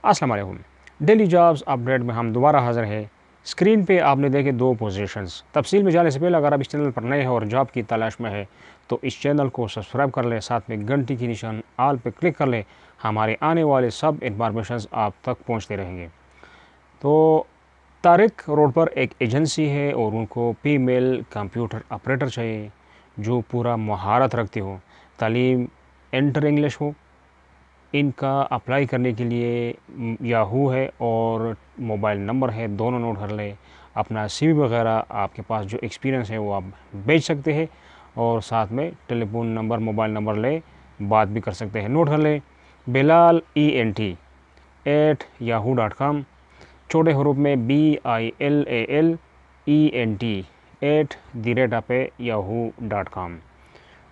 अस्सलाम वालेकुम। Daily jobs update में हम दोबारा हाज़िर हैं। स्क्रीन पे आपने देखे दो पोजीशंस। तफसील में जाने से पहले अगर आप इस चैनल पर नए हैं और जॉब की तलाश में है तो इस चैनल को सब्सक्राइब कर लें, साथ में घंटी की निशान आल पे क्लिक कर लें। हमारे आने वाले सब इन्फॉर्मेशन आप तक पहुँचते रहेंगे। तो तारिक रोड पर एक एजेंसी है और उनको फीमेल कंप्यूटर ऑपरेटर चाहिए जो पूरा महारत रखती हो, तालीम इंटर इंग्लिश हो। इनका अप्लाई करने के लिए याहू है और मोबाइल नंबर है, दोनों नोट कर लें। अपना सीवी वगैरह आपके पास जो एक्सपीरियंस है वो आप भेज सकते हैं और साथ में टेलीफोन नंबर, मोबाइल नंबर ले बात भी कर सकते हैं। नोट कर लें, बिलाल ENT@yahoo.com, छोटे हरूफ में BILALENT@yahoo.com।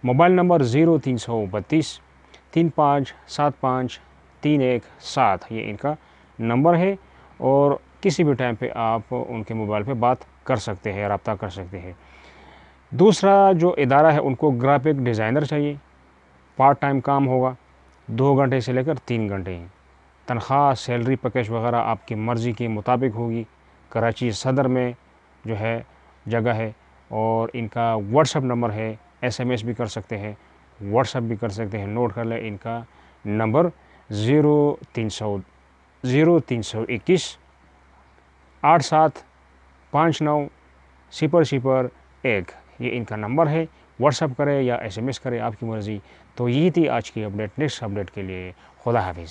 मोबाइल नंबर 0332 3575 317, ये इनका नंबर है और किसी भी टाइम पे आप उनके मोबाइल पे बात कर सकते हैं, रब्ता कर सकते हैं। दूसरा जो इदारा है उनको ग्राफिक डिज़ाइनर चाहिए, पार्ट टाइम काम होगा, 2 घंटे से लेकर 3 घंटे। तनख्वाह, सैलरी पैकेज वगैरह आपकी मर्ज़ी के मुताबिक होगी। कराची सदर में जो है जगह है और इनका व्हाट्सअप नंबर है, SMS भी कर सकते हैं, व्हाट्सअप भी कर सकते हैं। नोट कर लें इनका नंबर 0321 8759 001, ये इनका नंबर है। व्हाट्सअप करें या SMS करें, आपकी मर्ज़ी। तो यही थी आज की अपडेट। नेक्स्ट अपडेट के लिए खुदा हाफिज़।